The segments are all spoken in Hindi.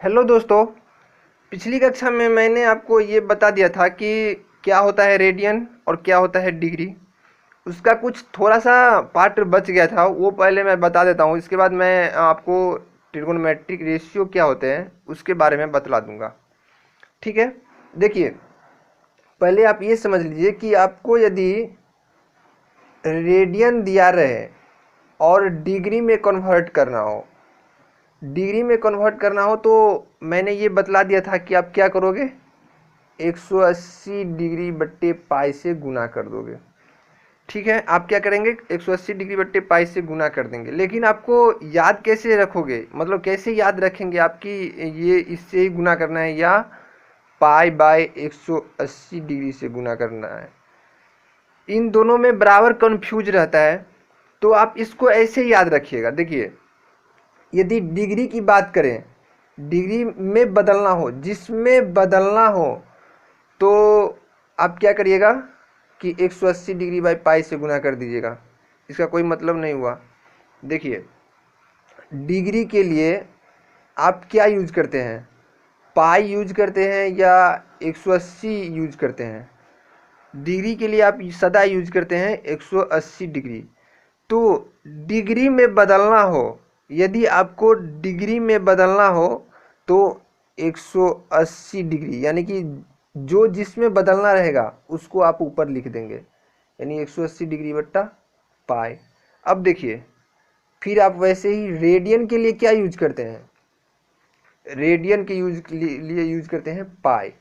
हेलो दोस्तों। पिछली कक्षा में मैंने आपको ये बता दिया था कि क्या होता है रेडियन और क्या होता है डिग्री। उसका कुछ थोड़ा सा पार्ट बच गया था, वो पहले मैं बता देता हूँ। इसके बाद मैं आपको ट्रिगोनोमेट्रिक रेशियो क्या होते हैं उसके बारे में बतला दूंगा। ठीक है, देखिए, पहले आप ये समझ लीजिए कि आपको यदि रेडियन दिया रहे और डिग्री में कन्वर्ट करना हो, तो मैंने ये बतला दिया था कि आप क्या करोगे, 180 डिग्री बट्टे पाई से गुना कर दोगे। ठीक है, आप क्या करेंगे, 180 डिग्री बट्टे पाई से गुना कर देंगे। लेकिन आपको याद कैसे रखोगे, मतलब कैसे याद रखेंगे आपकी, ये इससे ही गुना करना है या पाई बाय 180 डिग्री से गुना करना है। इन दोनों में बराबर कंफ्यूज रहता है, तो आप इसको ऐसे याद रखिएगा। देखिए, यदि डिग्री की बात करें, डिग्री में बदलना हो, जिसमें बदलना हो, तो आप क्या करिएगा कि 180 डिग्री बाई पाई से गुना कर दीजिएगा। इसका कोई मतलब नहीं हुआ। देखिए, डिग्री के लिए आप क्या यूज करते हैं, पाई यूज करते हैं या 180 यूज करते हैं। डिग्री के लिए आप सदा यूज करते हैं 180 डिग्री। तो डिग्री में बदलना हो, यदि आपको डिग्री में बदलना हो तो 180 डिग्री, यानी कि जो जिसमें बदलना रहेगा उसको आप ऊपर लिख देंगे, यानी 180 डिग्री बट्टा पाई। अब देखिए, फिर आप वैसे ही रेडियन के लिए क्या यूज करते हैं, रेडियन के लिए यूज करते हैं पाई।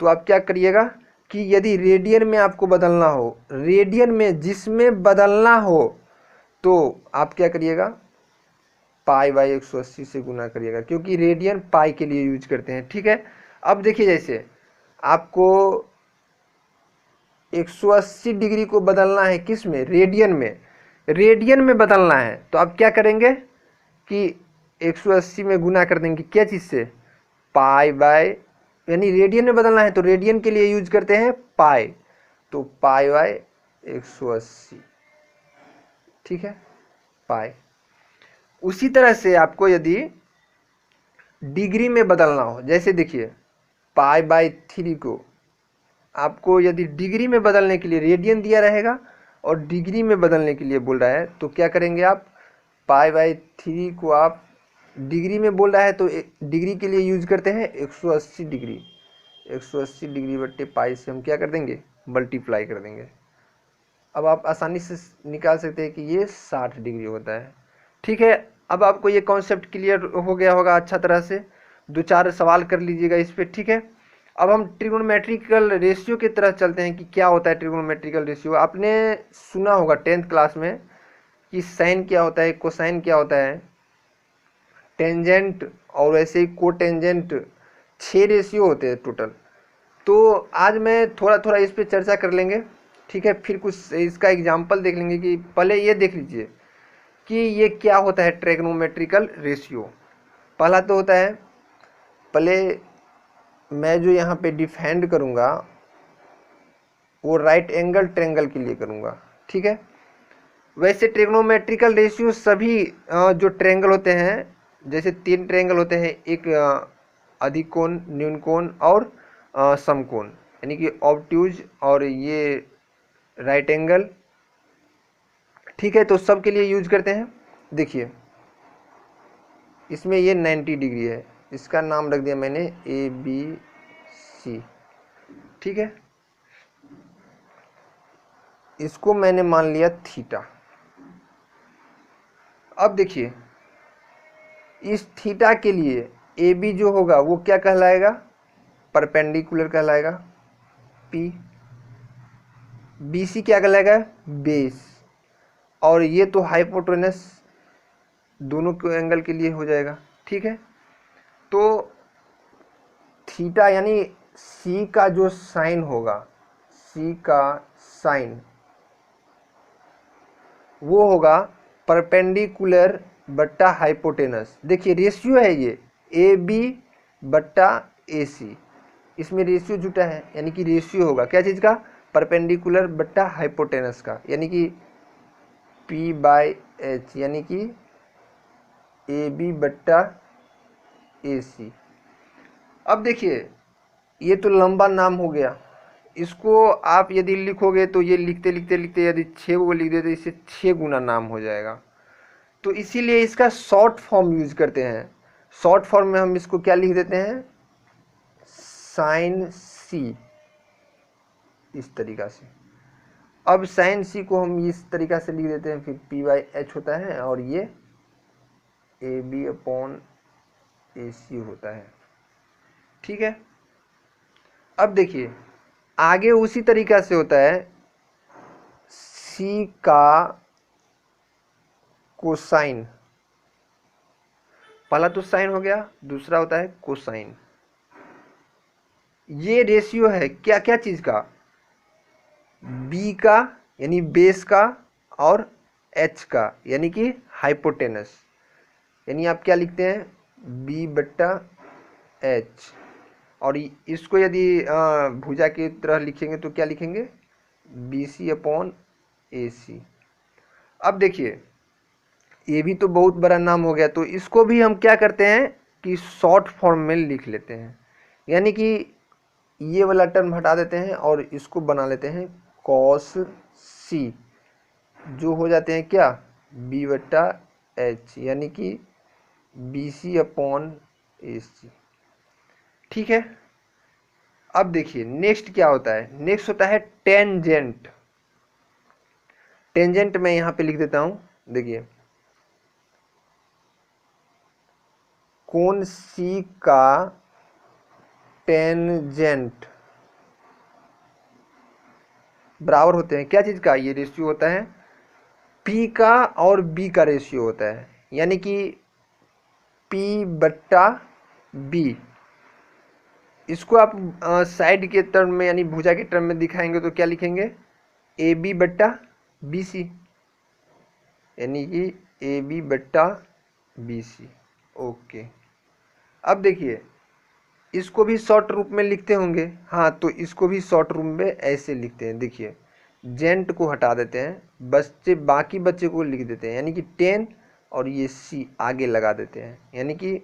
तो आप क्या करिएगा कि यदि रेडियन में आपको बदलना हो, रेडियन में जिसमें बदलना हो, तो आप क्या करिएगा, पाई बाई 180 से गुना करिएगा, क्योंकि रेडियन पाई के लिए यूज करते हैं। ठीक है, अब देखिए, जैसे आपको 180 डिग्री को बदलना है, किस में, रेडियन में, रेडियन में बदलना है, तो आप क्या करेंगे कि 180 में गुना कर देंगे क्या चीज़ से, पाई बाय, यानी रेडियन में बदलना है तो रेडियन के लिए यूज करते हैं पाई, तो पाई बाय 180। ठीक है, पाई। उसी तरह से आपको यदि डिग्री में बदलना हो, जैसे देखिए, पाई बाय 3 को आपको यदि डिग्री में बदलने के लिए रेडियन दिया रहेगा और डिग्री में बदलने के लिए बोल रहा है, तो क्या करेंगे आप, पाई बाय 3 को आप डिग्री में बोल रहा है तो डिग्री के लिए यूज करते हैं 180 डिग्री, 180 डिग्री बट्टे पाई से हम क्या कर देंगे, मल्टीप्लाई कर देंगे। अब आप आसानी से निकाल सकते हैं कि ये 60 डिग्री होता है। ठीक है, अब आपको ये कॉन्सेप्ट क्लियर हो गया होगा अच्छा तरह से। दो चार सवाल कर लीजिएगा इस पर। ठीक है, अब हम ट्रिगोनोमेट्रिकल रेशियो की तरह चलते हैं कि क्या होता है ट्रिगोनोमेट्रिकल रेशियो। आपने सुना होगा 10th क्लास में कि साइन क्या होता है, कोसाइन क्या होता है, टेंजेंट और वैसे ही कोटेंजेंट, 6 रेशियो होते हैं टोटल। तो आज मैं थोड़ा थोड़ा इस पे चर्चा कर लेंगे। ठीक है, फिर कुछ इसका एग्जाम्पल देख लेंगे। कि पहले ये देख लीजिए कि ये क्या होता है ट्रिगोनोमेट्रिकल रेशियो। पहला तो होता है, पहले मैं जो यहाँ पे डिफाइंड करूँगा वो राइट एंगल ट्रेंगल के लिए करूँगा। ठीक है, वैसे ट्रिग्नोमेट्रिकल रेशियो सभी जो ट्रेंगल होते हैं, जैसे 3 ट्रेंगल होते हैं, एक अधिक कोण, न्यून कोण और समकोण, यानी कि ऑब्ट्यूज और ये राइट एंगल। ठीक है, तो सब के लिए यूज करते हैं। देखिए, इसमें ये 90 डिग्री है, इसका नाम रख दिया मैंने ABC। ठीक है, इसको मैंने मान लिया थीटा। अब देखिए, इस थीटा के लिए ए बी जो होगा वो क्या कहलाएगा, परपेंडिकुलर कहलाएगा पी। बी सी क्या कहलाएगा, बेस। और ये तो हाइपोटेनस दोनों के एंगल के लिए हो जाएगा। ठीक है, तो थीटा यानी सी का जो साइन होगा, सी का साइन वो होगा परपेंडिकुलर बट्टा हाइपोटेनस। देखिए, रेशियो है ये ए बी बट्टा ए सी, इसमें रेशियो जुटा है, यानी कि रेशियो होगा क्या चीज़ का, परपेंडिकुलर बट्टा हाइपोटेनस का, यानी कि P/H, यानी कि ए बी बट्टा ए सी। अब देखिए ये तो लंबा नाम हो गया, इसको आप यदि लिखोगे तो ये लिखते लिखते लिखते यदि 6 को लिख दे तो इससे 6 गुना नाम हो जाएगा। तो इसीलिए इसका शॉर्ट फॉर्म यूज करते हैं। शॉर्ट फॉर्म में हम इसको क्या लिख देते हैं, साइन सी, इस तरीका से। अब साइन सी को हम इस तरीका से लिख देते हैं, फिर पी बाई एच होता है और ये ए बी अपॉन ए सी होता है। ठीक है, अब देखिए आगे उसी तरीका से होता है, सी का कोसाइन, पहला तो साइन हो गया, दूसरा होता है कोसाइन। ये रेशियो है क्या क्या चीज का, बी का यानी बेस का और एच का यानी कि हाइपोटेनस। यानी आप क्या लिखते हैं, बी बट्टा एच, और इसको यदि भुजा की तरह लिखेंगे तो क्या लिखेंगे, बी सी अपॉन ए सी। अब देखिए ये भी तो बहुत बड़ा नाम हो गया, तो इसको भी हम क्या करते हैं कि शॉर्ट फॉर्म में लिख लेते हैं। यानी कि ये वाला टर्म हटा देते हैं और इसको बना लेते हैं कॉस सी, जो हो जाते हैं क्या, बी बट्टा एच, यानी कि बी सी अपॉन ए सी। ठीक है, अब देखिए नेक्स्ट क्या होता है, नेक्स्ट होता है टेंजेंट। टेंजेंट मैं यहां पे लिख देता हूं, देखिए कोण सी का टेंजेंट बराबर होते हैं क्या चीज का, ये रेशियो होता है पी का और बी का रेशियो होता है, यानी कि पी बट्टा बी। इसको आप साइड के टर्म में यानी भुजा के टर्म में दिखाएंगे तो क्या लिखेंगे, ए बी बट्टा बी सी, यानी कि ए बी बट्टा बी सी। ओके, अब देखिए इसको भी शॉर्ट रूप में लिखते होंगे, हाँ तो इसको भी शॉर्ट रूप में ऐसे लिखते हैं। देखिए जेंट को हटा देते हैं, बच्चे बाकी बच्चे को लिख देते हैं, यानी कि 10 और ये सी आगे लगा देते हैं, यानी कि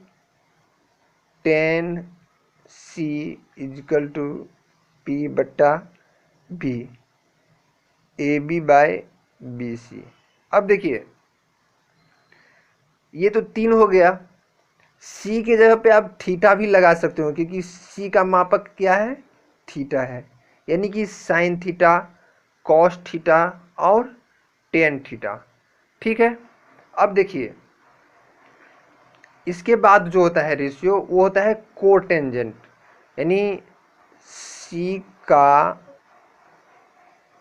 10 सी इजिकल टू पी बट्टा B, A B by B C. अब देखिए ये तो 3 हो गया, सी के जगह पे आप थीटा भी लगा सकते हो क्योंकि सी का मापक क्या है, थीटा है, यानी कि साइन थीटा, कॉस थीटा और टेन थीटा। ठीक है, अब देखिए इसके बाद जो होता है रेशियो वो होता है कोटेंजेंट, यानी सी का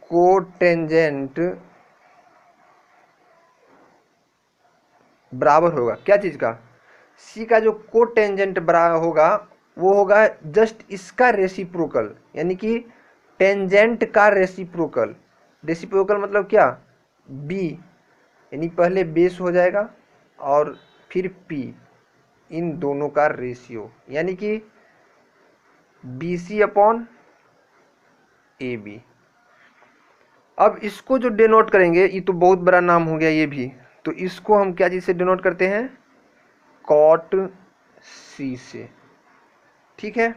कोटेंजेंट बराबर होगा क्या चीज का, सी का जो कोटेंजेंट बराबर होगा वो होगा जस्ट इसका रेसिप्रोकल, यानी कि टेंजेंट का रेसिप्रोकल। रेसिप्रोकल मतलब क्या, बी, यानी पहले बेस हो जाएगा और फिर पी, इन दोनों का रेशियो, यानी कि B C upon A B. अब इसको जो डिनोट करेंगे, ये तो बहुत बड़ा नाम हो गया ये भी, तो इसको हम क्या चीज से डिनोट करते हैं, कॉट सी से। ठीक है,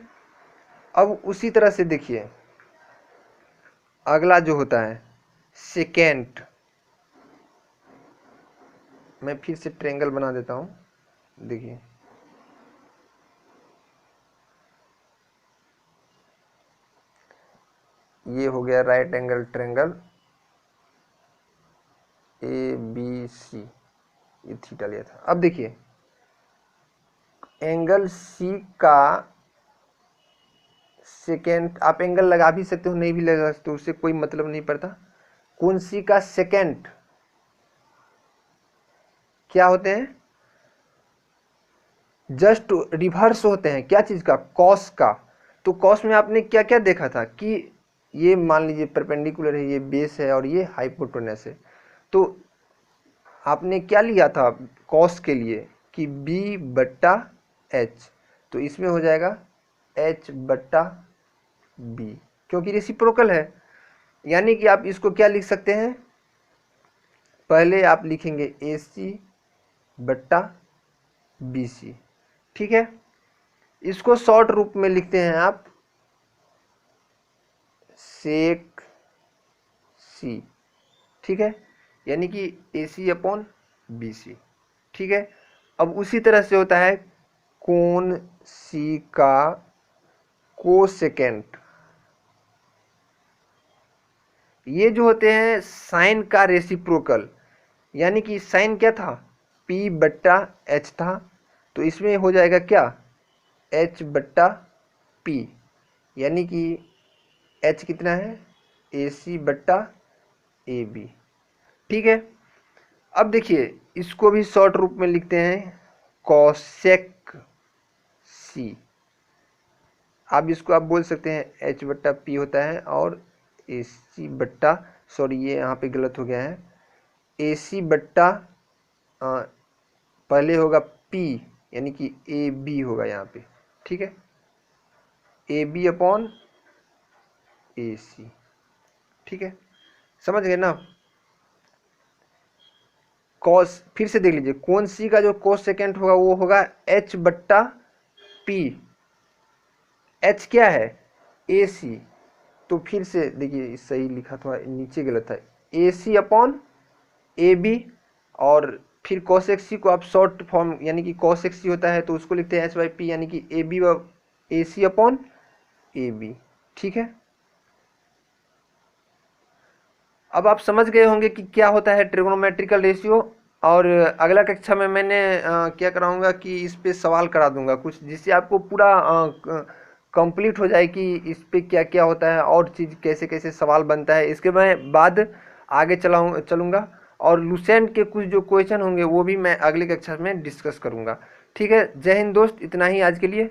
अब उसी तरह से देखिए अगला जो होता है सेकेंट, मैं फिर से ट्रायंगल बना देता हूं, देखिए ये हो गया right angle triangle A B C, ये थीटा लिया था। अब देखिए एंगल सी का सेकेंड, आप एंगल लगा भी सकते हो नहीं भी लगा सकते हो, उससे कोई मतलब नहीं पड़ता। कोण सी का सेकेंड क्या होते हैं, जस्ट रिवर्स होते हैं क्या चीज का, कॉस का। तो कॉस में आपने क्या क्या देखा था कि ये मान लीजिए परपेंडिकुलर है, ये बेस है और ये हाइपोटेनस है, तो आपने क्या लिया था कॉस के लिए कि बी बट्टा एच, तो इसमें हो जाएगा एच बट्टा बी, क्योंकि रेसिप्रोकल है। यानी कि आप इसको क्या लिख सकते हैं, पहले आप लिखेंगे ए सी बट्टा बी सी। ठीक है, इसको शॉर्ट रूप में लिखते हैं आप सेक सी, ठीक है, यानी कि AC अपॉन BC, ठीक है। अब उसी तरह से होता है कोण C का कोसेकेंट, ये जो होते हैं साइन का रेसिप्रोकल, यानी कि साइन क्या था, P बट्टा H था, तो इसमें हो जाएगा क्या, H बट्टा P, यानी कि H कितना है, AC बट्टा AB, ठीक है। अब देखिए इसको भी शॉर्ट रूप में लिखते हैं कॉसेक सी, आप इसको आप बोल सकते हैं H बट्टा P होता है और AC बट्टा, सॉरी ये यहाँ पे गलत हो गया है, AC बट्टा पहले होगा P, यानी कि AB होगा यहाँ पे, ठीक है, AB अपॉन AC, ठीक है, समझ गए ना। कॉस, फिर से देख लीजिए, कौन सी का जो कोस सेकेंड होगा वो होगा H बट्टा P, H क्या है AC, तो फिर से देखिए सही लिखा था, नीचे गलत था, AC अपॉन AB, और फिर कॉसेक सी को आप शॉर्ट फॉर्म यानी कि कॉसेक सी होता है तो उसको लिखते हैं H/P, यानी कि AC अपॉन AB, ठीक है। अब आप समझ गए होंगे कि क्या होता है ट्रिग्नोमेट्रिकल रेशियो, और अगला कक्षा में मैंने क्या कराऊंगा कि इस पे सवाल करा दूंगा कुछ, जिससे आपको पूरा कंप्लीट हो जाए कि इस पे क्या क्या होता है और चीज़ कैसे कैसे सवाल बनता है। इसके मैं बाद आगे चलूँगा, और लुसेंट के कुछ जो क्वेश्चन होंगे वो भी मैं अगली कक्षा में डिस्कस करूँगा। ठीक है, जय हिंद दोस्त, इतना ही आज के लिए।